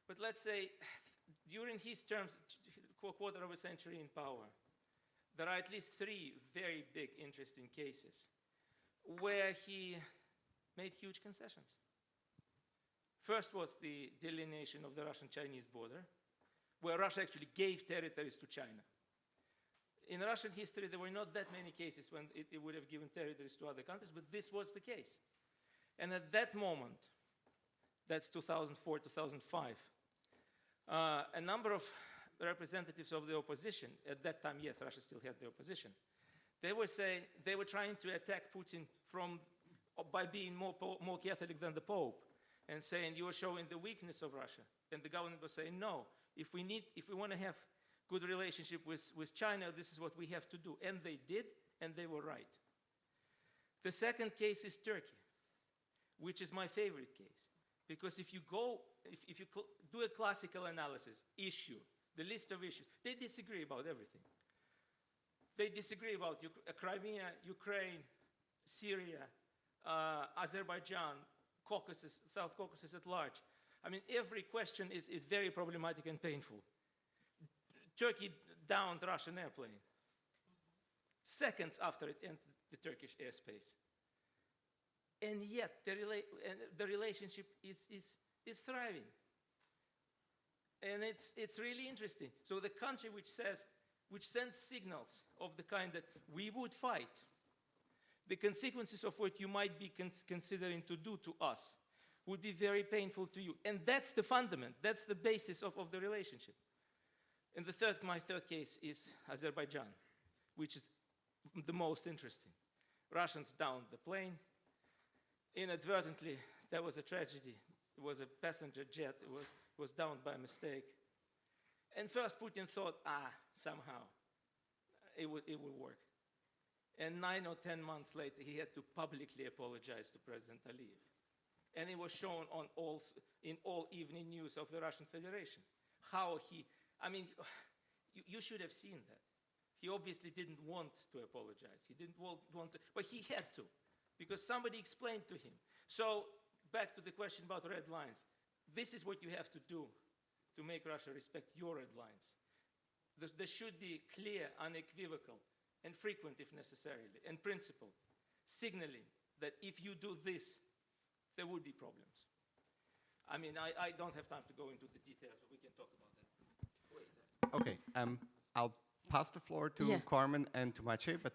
But let's say during his terms, quarter of a century in power, there are at least 3 very big, interesting cases where he made huge concessions. First was the delineation of the Russian-Chinese border, where Russia actually gave territories to China. In Russian history, there were not that many cases when it would have given territories to other countries, but this was the case. And at that moment, that's 2004, 2005, a number of representatives of the opposition, at that time, yes, Russia still had the opposition, they were trying to attack Putin by being more Catholic than the Pope, and saying you are showing the weakness of Russia. And the government was saying, no, if we want to have good relationship with China, this is what we have to do. And they did, and they were right. The second case is Turkey, which is my favorite case. Because if you do a classical analysis, the list of issues, they disagree about everything. They disagree about Crimea, Ukraine, Syria, Azerbaijan, Caucasus, South Caucasus at large. I mean, every question is very problematic and painful. Turkey downed Russian airplane seconds after it entered the Turkish airspace. And yet, the relationship is thriving. And it's really interesting. So the country which sends signals of the kind that we would fight, the consequences of what you might be considering to do to us would be very painful to you. And that's the fundament, that's the basis of the relationship. And my third case is Azerbaijan, which is the most interesting. Russians downed the plane. Inadvertently, there was a tragedy. It was a passenger jet. It was downed by mistake. And first Putin thought, somehow it will work. And 9 or 10 months later, he had to publicly apologize to President Aliyev. And it was shown in all evening news of the Russian Federation. You should have seen that. He obviously didn't want to apologize. He didn't want to, but he had to, because somebody explained to him. So back to the question about red lines. This is what you have to do to make Russia respect your red lines. There should be clear, unequivocal, and frequent if necessary, and principled, signaling that if you do this, there would be problems. I mean, I don't have time to go into the details, but we can talk about that. Okay, I'll pass the floor to Carmen and to Maciej, but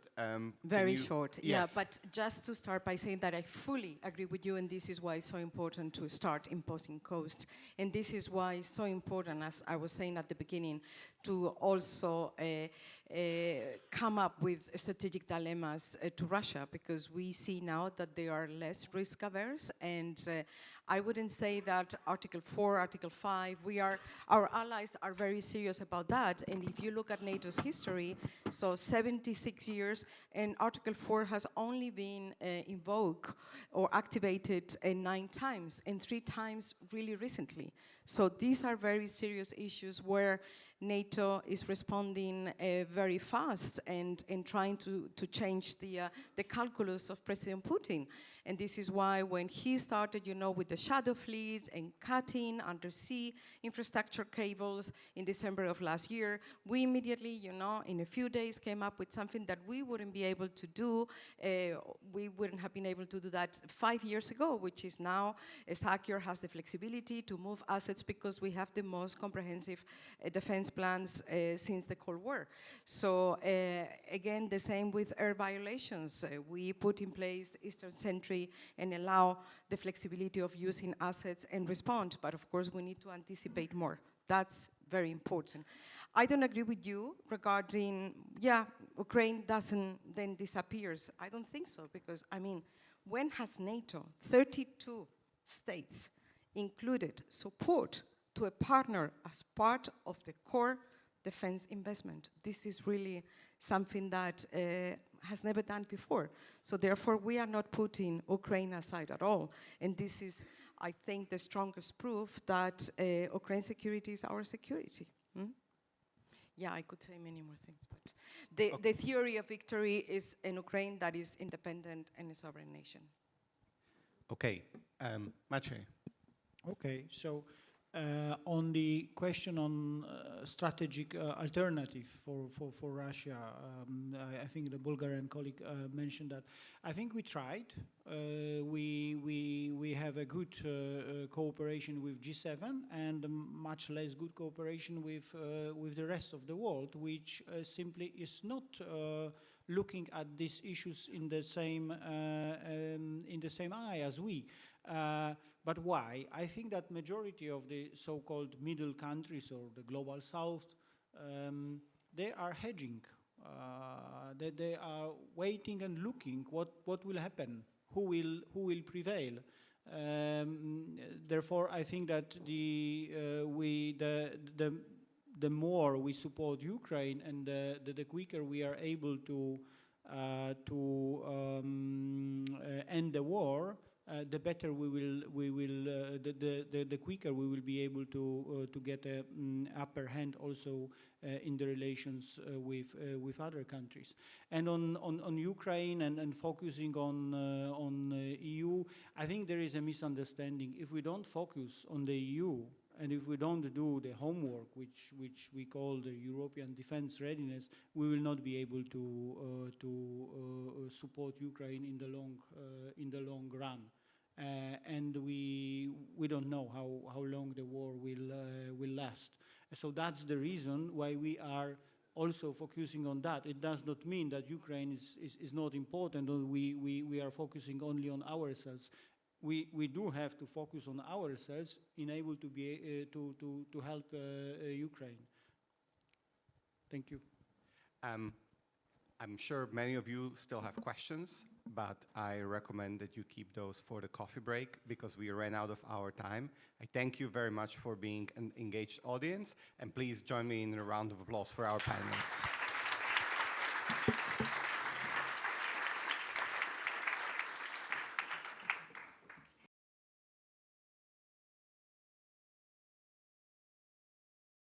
very short. Yes. Yeah, but just to start by saying that I fully agree with you, and this is why it's so important to start imposing costs. And this is why it's so important, as I was saying at the beginning, to also come up with strategic dilemmas to Russia, because we see now that they are less risk averse, and I wouldn't say that Article 4, Article 5, our allies are very serious about that. And if you look at NATO's history, so 76 years, and Article 4 has only been invoked or activated 9 times, and 3 times really recently. So these are very serious issues where NATO is responding very fast and trying to change the calculus of President Putin. And this is why when he started, you know, with the shadow fleets and cutting undersea infrastructure cables in December of last year, we immediately, you know, in a few days came up with something that we wouldn't be able to do. We wouldn't have been able to do that 5 years ago, which is now SACIR has the flexibility to move assets because we have the most comprehensive defense plans since the Cold War. So again, the same with air violations. We put in place Eastern Sentry and allow the flexibility of using assets and respond. But of course, we need to anticipate more. That's very important. I don't agree with you regarding, yeah, Ukraine doesn't then disappears. I don't think so, because, I mean, when has NATO, 32 states, included support to a partner as part of the core defense investment? This is really something that has never done before. So therefore, we are not putting Ukraine aside at all. And this is, I think, the strongest proof that Ukraine's security is our security. Yeah, I could say many more things, but the theory of victory is an Ukraine that is independent and a sovereign nation. Okay, Maciej. Okay, so on the question on strategic alternative for Russia, I think the Bulgarian colleague mentioned that. I think we tried. We have a good cooperation with G7 and much less good cooperation with the rest of the world, which simply is not looking at these issues in the same eye as we. But why? I think that majority of the so-called middle countries or the global south, they are hedging. They are waiting and looking what will happen, who will prevail. Therefore, I think that the more we support Ukraine and the quicker we are able to end the war, the better the quicker we will be able to get an upper hand also in the relations with other countries. And on Ukraine and focusing on EU, I think there is a misunderstanding. If we don't focus on the EU and if we don't do the homework, which we call the European defense readiness, we will not be able to support Ukraine in the long run. And we don't know how long the war will last. So that's the reason why we are also focusing on that. It does not mean that Ukraine is not important, or we are focusing only on ourselves. We do have to focus on ourselves in able to be to help Ukraine. Thank you. I'm sure many of you still have questions, but I recommend that you keep those for the coffee break because we ran out of our time. I thank you very much for being an engaged audience, and please join me in a round of applause for our panelists.